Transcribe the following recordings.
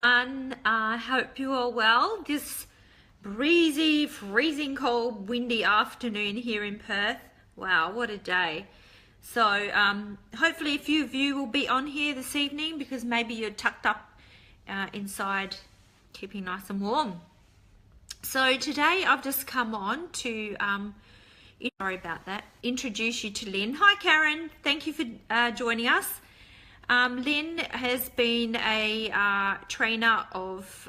everyone. I hope you are well. This breezy, freezing cold, windy afternoon here in Perth. Wow, what a day. So, hopefully a few of you will be on here this evening because maybe you're tucked up inside, keeping nice and warm. So today I've just come on to, sorry about that, introduce you to Lynn. Hi Karen, thank you for joining us. Lynn has been a trainer of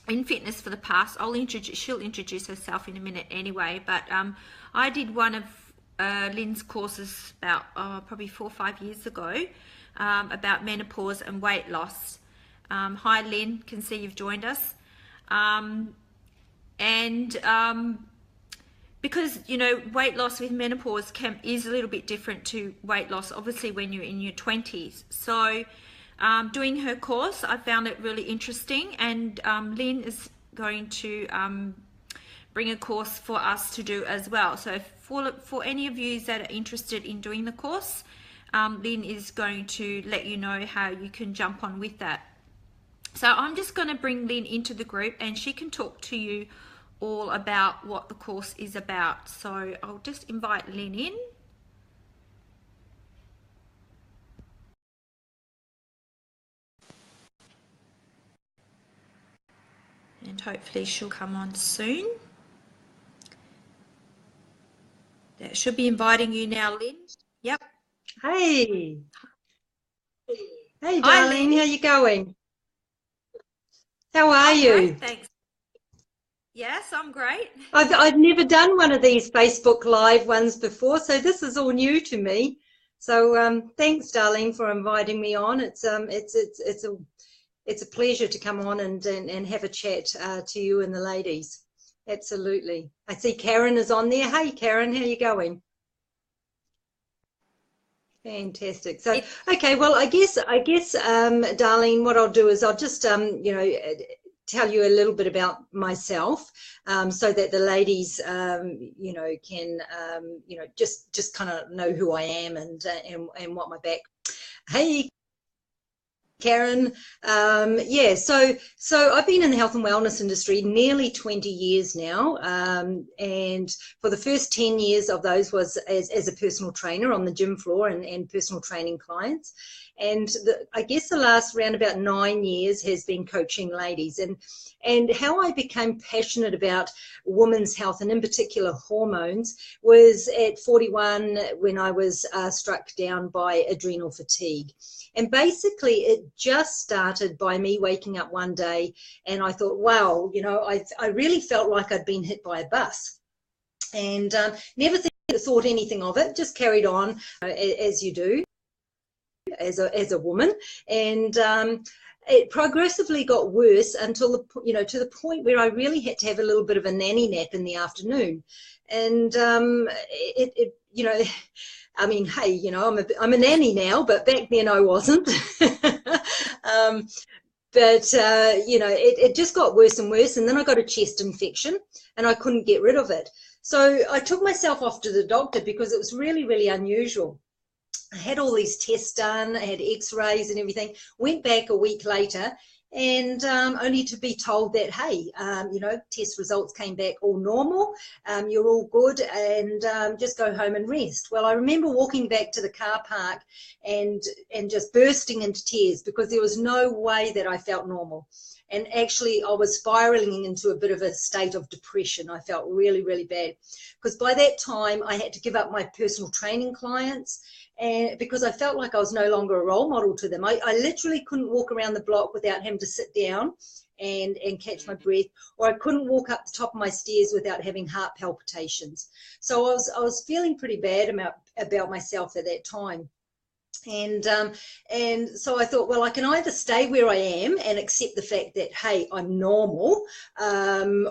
in fitness for the past. She'll introduce herself in a minute anyway. But I did one of Lynn's courses about probably 4 or 5 years ago about menopause and weight loss. Hi Lynn, can see you've joined us. Because weight loss with menopause is a little bit different to weight loss obviously when you're in your 20s. So doing her course, I found it really interesting, and Lynn is going to bring a course for us to do as well. So for any of you that are interested in doing the course, Lynn is going to let you know how you can jump on with that. So I'm just going to bring Lynn into the group and she can talk to you all about what the course is about. So I'll just invite Lynn in. And hopefully she'll come on soon. That should be inviting you now, Lynn. Yep. Hey. Hey, Hi, darling. Lynn. How you going? How are you? Great, thanks. Yes, I'm great. I've never done one of these Facebook Live ones before, so this is all new to me. So thanks, darling, for inviting me on. It's a pleasure to come on and have a chat to you and the ladies. Absolutely. I see Karen is on there. Hey, Karen, how you going? Fantastic. So, okay, well, I guess, Darlene, what I'll do is I'll just, tell you a little bit about myself, so that the ladies, can, just kind of know who I am and what my back. Hey, Karen, so I've been in the health and wellness industry nearly 20 years now, and for the first 10 years of those was as a personal trainer on the gym floor and personal training clients. And I guess the last round about 9 years has been coaching ladies, and how I became passionate about women's health and in particular hormones was at 41 when I was struck down by adrenal fatigue. And basically it just started by me waking up one day and I thought, wow, I really felt like I'd been hit by a bus, and never thought anything of it, just carried on as you do as a woman. And it progressively got worse until to the point where I really had to have a little bit of a nanny nap in the afternoon. And I mean, hey, I'm a nanny now, but back then I wasn't. It just got worse and worse, and then I got a chest infection and I couldn't get rid of it. So I took myself off to the doctor because it was really, really unusual. I had all these tests done, I had x-rays and everything, went back a week later, and only to be told that, hey, test results came back all normal, you're all good, and just go home and rest. Well, I remember walking back to the car park and just bursting into tears because there was no way that I felt normal. And actually I was spiraling into a bit of a state of depression. I felt really, really bad because by that time I had to give up my personal training clients, and because I felt like I was no longer a role model to them. I literally couldn't walk around the block without having to sit down and catch my breath, or I couldn't walk up the top of my stairs without having heart palpitations. So I was feeling pretty bad about myself at that time. And so I thought, well, I can either stay where I am and accept the fact that, hey, I'm normal,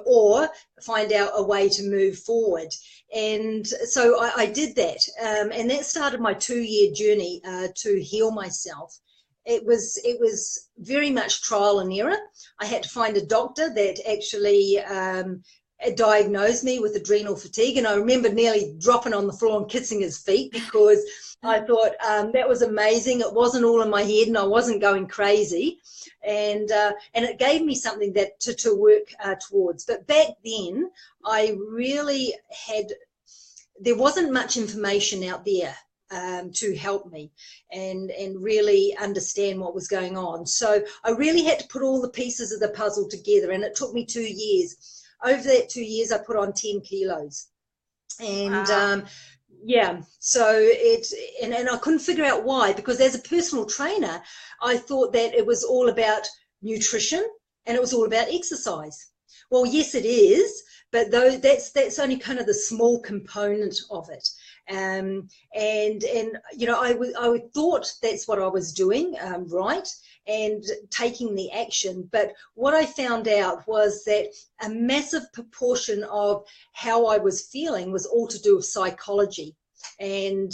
or find out a way to move forward. And so I did that, and that started my 2-year journey to heal myself. It was very much trial and error. I had to find a doctor that actually diagnosed me with adrenal fatigue, and I remember nearly dropping on the floor and kissing his feet because I thought that was amazing. It wasn't all in my head, and I wasn't going crazy, and it gave me something that to work towards. But back then, I really had there wasn't much information out there to help me and really understand what was going on. So I really had to put all the pieces of the puzzle together, and it took me 2 years. Over that 2 years, I put on 10 kilos. And Wow. yeah, so and I couldn't figure out why, because as a personal trainer, I thought that it was all about nutrition and it was all about exercise. Well, yes, it is, but though that's only kind of the small component of it. And you know, I thought that's what I was doing right, and taking the action. But what I found out was that a massive proportion of how I was feeling was all to do with psychology. And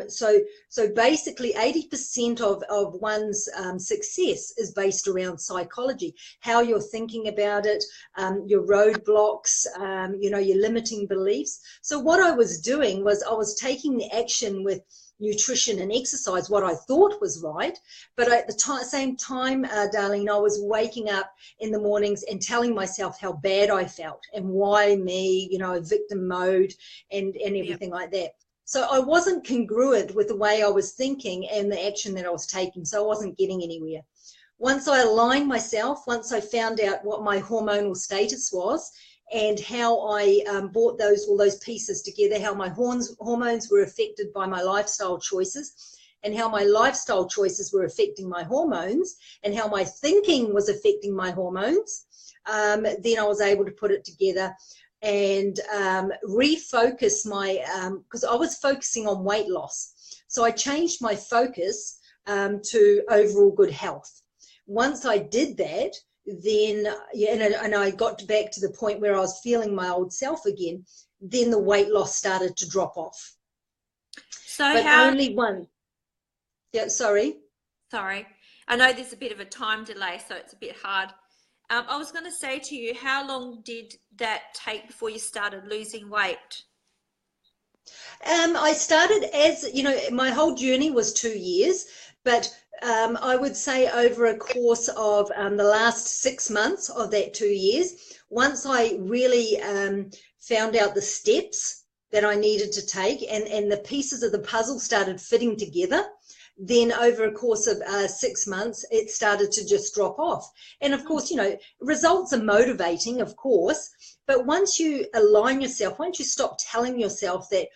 so basically 80% of one's success is based around psychology, how you're thinking about it, your roadblocks, you know, your limiting beliefs. So what I was doing was I was taking the action with nutrition and exercise, what I thought was right. But at the same time, Darlene, I was waking up in the mornings and telling myself how bad I felt and why me, you know, victim mode and Yep. everything like that. So I wasn't congruent with the way I was thinking and the action that I was taking. So I wasn't getting anywhere. Once I aligned myself, once I found out what my hormonal status was and how I brought all those pieces together, how my hormones were affected by my lifestyle choices, and how my lifestyle choices were affecting my hormones, and how my thinking was affecting my hormones, then I was able to put it together and refocus my, because I was focusing on weight loss. So I changed my focus to overall good health. Once I did that, then, yeah, and I got back to the point where I was feeling my old self again, then the weight loss started to drop off. So But how, only one. Yeah, sorry. sorry, I know there's a bit of a time delay, so it's a bit hard. I was going to say to you, how long did that take before you started losing weight? I started, as you know, my whole journey was 2 years, but I would say over a course of the last 6 months of that 2 years, once I really found out the steps that I needed to take, and the pieces of the puzzle started fitting together, then over a course of 6 months, it started to just drop off. And of course, you know, results are motivating, of course, but once you align yourself, once you stop telling yourself that,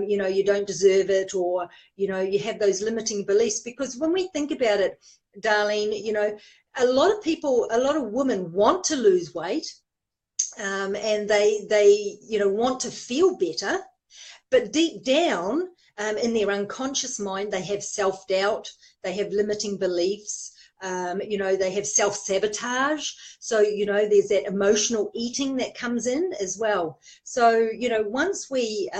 you know, you don't deserve it, or, you know, you have those limiting beliefs, because when we think about it, Darlene, you know, a lot of people, a lot of women want to lose weight, and they, you know, want to feel better, but deep down, in their unconscious mind, they have self-doubt, they have limiting beliefs, you know, they have self-sabotage. So, you know, there's that emotional eating that comes in as well. So, you know, once we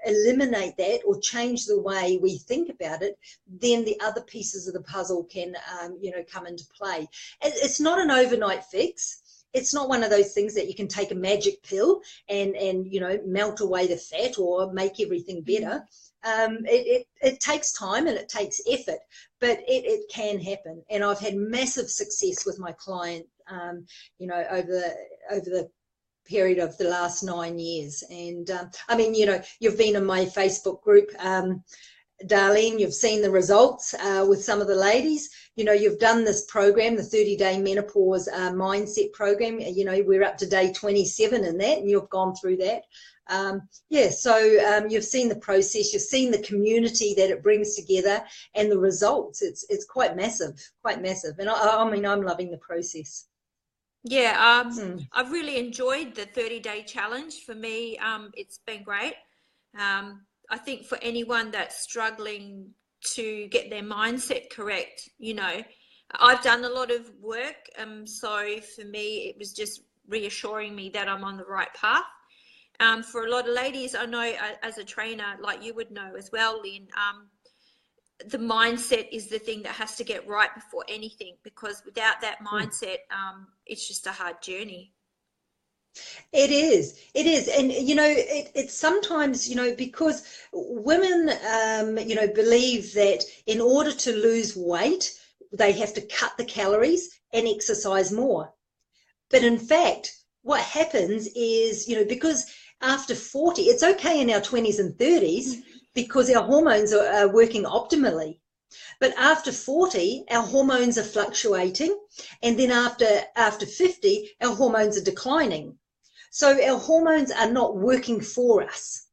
eliminate that or change the way we think about it, then the other pieces of the puzzle can, you know, come into play. It's not an overnight fix. It's not one of those things that you can take a magic pill and you know, melt away the fat or make everything better. It takes time and it takes effort, but it can happen. And I've had massive success with my client, you know, over the period of the last 9 years. And I mean, you know, you've been in my Facebook group, Darlene, you've seen the results with some of the ladies. You know, you've done this program, the 30-day menopause mindset program. You know, we're up to day 27 in that, and you've gone through that. Yeah, so you've seen the process, you've seen the community that it brings together, and the results. It's quite massive, quite massive. And I mean, I'm loving the process. Yeah, Hmm. I've really enjoyed the 30-day challenge. For me, it's been great. I think for anyone that's struggling to get their mindset correct, you know, I've done a lot of work. So for me, it was just reassuring me that I'm on the right path. For a lot of ladies, I know as a trainer, like you would know as well, Lynn, the mindset is the thing that has to get right before anything, because without that Hmm. mindset, it's just a hard journey. It is. And, it's sometimes, because women, believe that in order to lose weight, they have to cut the calories and exercise more. But in fact, what happens is, because after 40, it's okay in our 20s and 30s because our hormones are working optimally. But after 40, our hormones are fluctuating. And then after 50, our hormones are declining. So our hormones are not working for us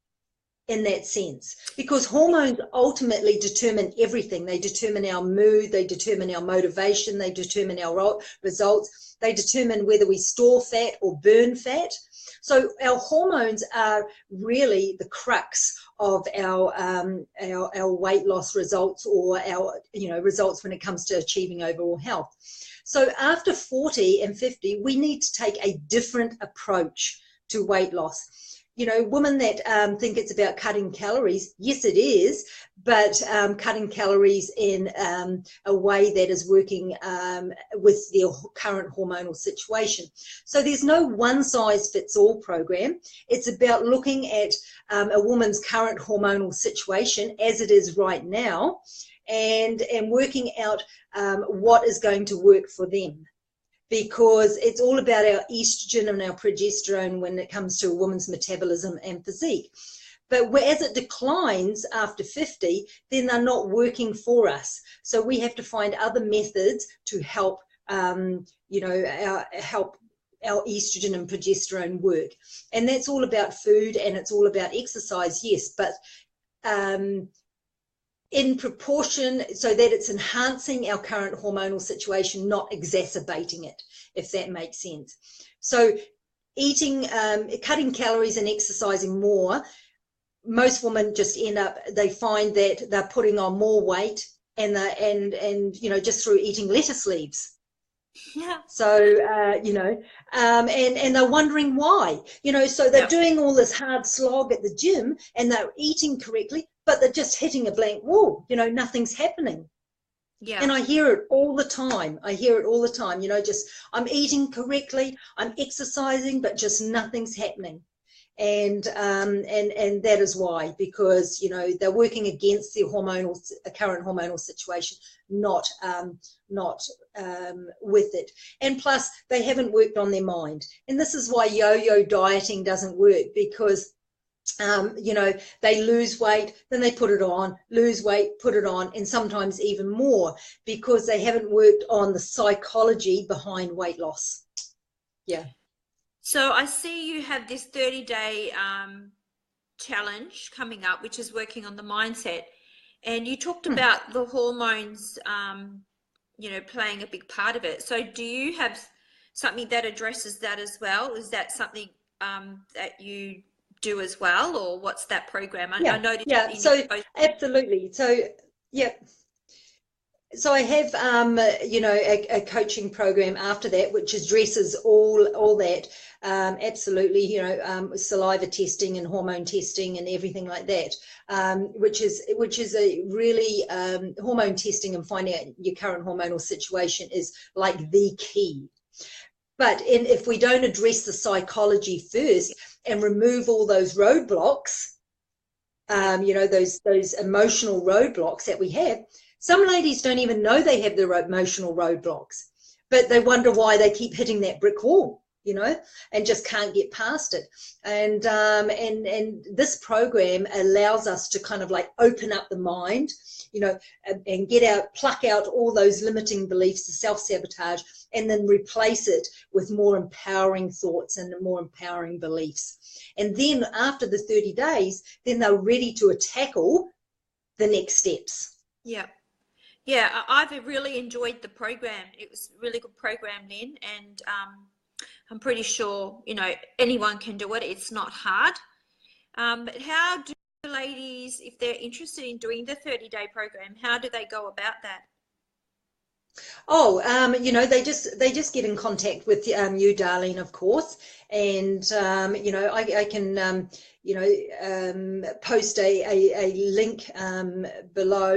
in that sense, because hormones ultimately determine everything. They determine our mood, they determine our motivation, they determine our results, they determine whether we store fat or burn fat. So our hormones are really the crux of our weight loss results, or our results when it comes to achieving overall health. So after 40 and 50, we need to take a different approach to weight loss. Women that think it's about cutting calories, yes, it is, but cutting calories in a way that is working with their current hormonal situation. So there's no one size fits all program. It's about looking at a woman's current hormonal situation as it is right now, and working out what is going to work for them. Because it's all about our estrogen and our progesterone when it comes to a woman's metabolism and physique. But as it declines after 50, then they're not working for us. So we have to find other methods to help, help our estrogen and progesterone work. And that's all about food, and it's all about exercise, yes, but in proportion, so that it's enhancing our current hormonal situation, not exacerbating it, if that makes sense. So cutting calories and exercising more, most women just they find that they're putting on more weight, and just through eating lettuce leaves. Yeah. So, and they're wondering why, so they're doing all this hard slog at the gym, and they're eating correctly, but they're just hitting a blank wall, nothing's happening. Yeah. And I hear it all the time. Just I'm eating correctly, I'm exercising, but just nothing's happening. And that is why, because they're working against their current hormonal situation, not with it. And plus, they haven't worked on their mind. And this is why yo-yo dieting doesn't work, because they lose weight, then they put it on, lose weight, put it on, and sometimes even more, because they haven't worked on the psychology behind weight loss. Yeah. So I see you have this 30-day challenge coming up, which is working on the mindset. And you talked about the hormones, playing a big part of it. So do you have something that addresses that as well? Is that something that you do as well, or what's that program? I noticed. Yeah. So absolutely. So yeah. So I have, a coaching program after that, which addresses all that. Absolutely, saliva testing and hormone testing and everything like that, which is a really hormone testing and finding out your current hormonal situation is like the key. But if we don't address the psychology first and remove all those roadblocks, those emotional roadblocks that we have. Some ladies don't even know they have their emotional roadblocks, but they wonder why they keep hitting that brick wall, and just can't get past it. And this program allows us to kind of like open up the mind, and pluck out all those limiting beliefs, the self-sabotage, and then replace it with more empowering thoughts and more empowering beliefs. And then after the 30 days, then they're ready to tackle the next steps. Yeah. Yeah, I've really enjoyed the program. It was a really good program, Lynn, and I'm pretty sure, anyone can do it. It's not hard. But how do ladies, if they're interested in doing the 30-day program, how do they go about that? Oh, they just get in contact with you, Darlene, of course, and I can post a link below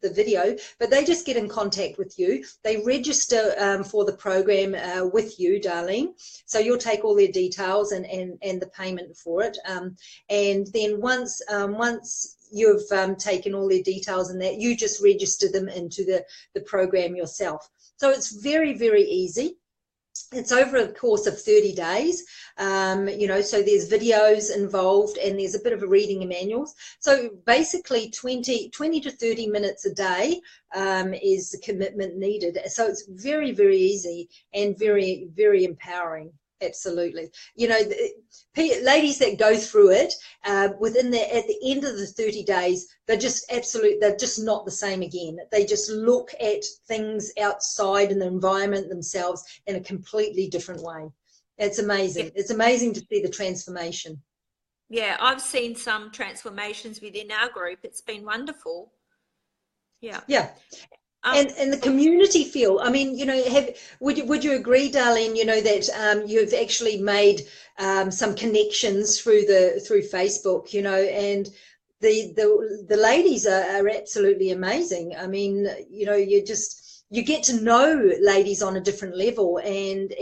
the video, but they just get in contact with you. They register for the program with you, Darlene. So you'll take all their details and the payment for it, and then once you've taken all their details and that, you just register them into the program yourself. So it's very, very easy. It's over a course of 30 days, so there's videos involved and there's a bit of a reading of manuals. So basically 20 to 30 minutes a day is the commitment needed. So it's very, very easy and very, very empowering. Absolutely. Ladies that go through it at the end of the 30 days, they're just not the same again. They just look at things outside in the environment themselves in a completely different way. It's amazing. It's amazing to see the transformation. Yeah, I've seen some transformations within our group. It's been wonderful. Yeah. Yeah. And the community feel, I mean, would you agree, Darlene, that you've actually made some connections through Facebook, and the ladies are absolutely amazing. I mean, you get to know ladies on a different level, and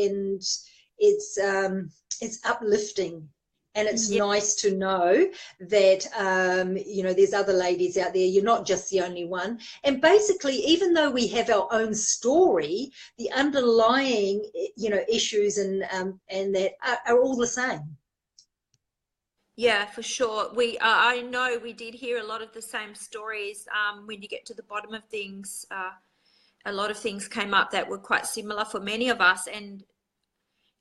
it's uplifting. And it's nice to know that, there's other ladies out there. You're not just the only one. And basically, even though we have our own story, the underlying, issues and that are all the same. Yeah, for sure. I know we did hear a lot of the same stories. When you get to the bottom of things, a lot of things came up that were quite similar for many of us. And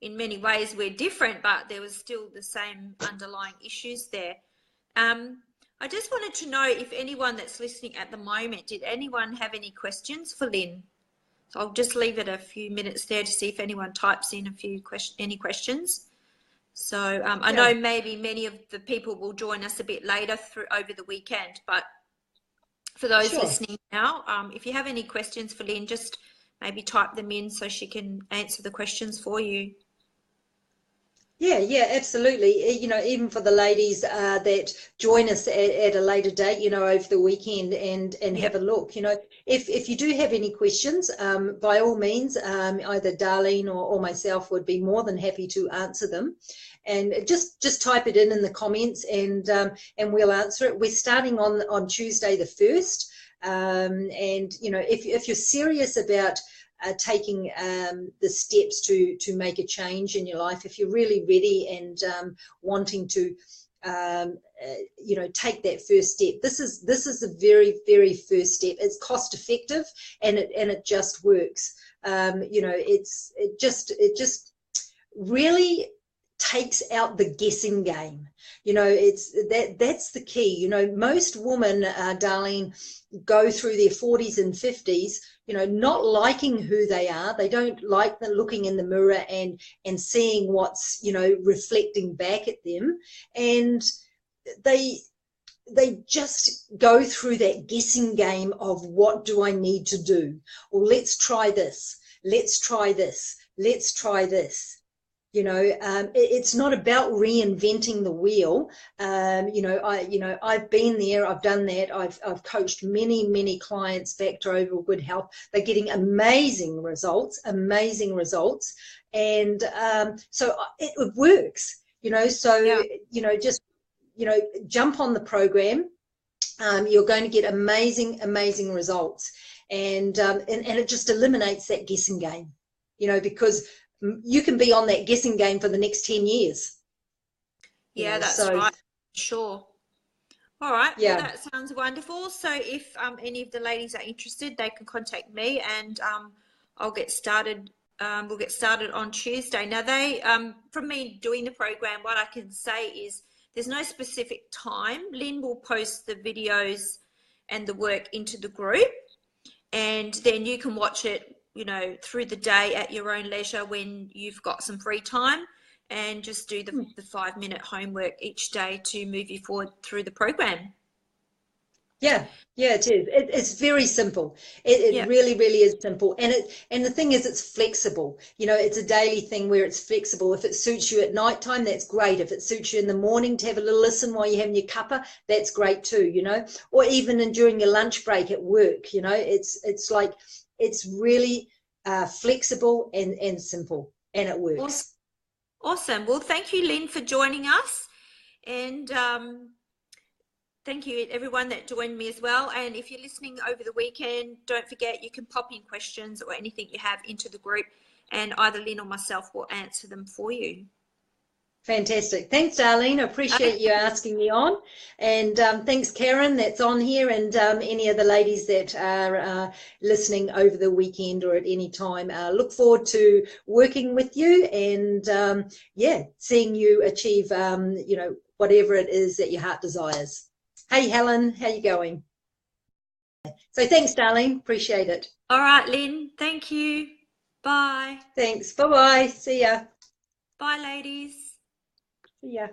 in many ways we're different, but there was still the same underlying issues there. I just wanted to know if anyone that's listening at the moment, did anyone have any questions for Lynn? So I'll just leave it a few minutes there to see if anyone types in any questions. So I know maybe many of the people will join us a bit later over the weekend, but for those listening now, if you have any questions for Lynn, just maybe type them in so she can answer the questions for you. Yeah, absolutely. Even for the ladies that join us at a later date, over the weekend and have a look, if you do have any questions, by all means, either Darlene or myself would be more than happy to answer them. And just type it in the comments and we'll answer it. We're starting on Tuesday the 1st. And, if you're serious about taking the steps to make a change in your life, if you're really ready and wanting to take that first step, this is the very, very first step. It's cost effective and it just works. It just really takes out the guessing game. That's the key. Most women, Darlene, go through their 40s and 50s, not liking who they are. They don't like looking in the mirror and seeing what's, reflecting back at them. And they just go through that guessing game of, what do I need to do? Or let's try this. Let's try this. Let's try this. It's not about reinventing the wheel. I've been there, I've done that. I've coached many clients back to overall good health. They're getting amazing results. And so it works, just, jump on the program. You're going to get amazing results. And it just eliminates that guessing game, because you can be on that guessing game for the next 10 years. Yeah, that's right. Sure. All right. Yeah. Well, that sounds wonderful. So if any of the ladies are interested, they can contact me and I'll get started. We'll get started on Tuesday. Now, from me doing the program, what I can say is there's no specific time. Lynn will post the videos and the work into the group, and then you can watch it through the day at your own leisure when you've got some free time, and just do the 5-minute homework each day to move you forward through the program. Yeah, it is. It's very simple. It Yeah. really, really is simple. And the thing is, it's flexible. You know, it's a daily thing where it's flexible. If it suits you at nighttime, that's great. If it suits you in the morning to have a little listen while you're having your cuppa, that's great too, you know. Or even during your lunch break at work, you know, it's like it's really flexible and simple, and it Awesome. works. Awesome. Well, thank you, Lynn, for joining us. And thank you, everyone that joined me as well. And if you're listening over the weekend, don't forget you can pop in questions or anything you have into the group, and either Lynn or myself will answer them for you. Fantastic. Thanks, Darlene. I appreciate you asking me on. And thanks, Karen, that's on here, and any of the ladies that are listening over the weekend or at any time. Look forward to working with you and, yeah, seeing you achieve, you know, whatever it is that your heart desires. Hey, Helen, how you going? So thanks, Darlene. Appreciate it. All right, Lynn. Thank you. Bye. Thanks. Bye-bye. See ya. Bye, ladies. See ya.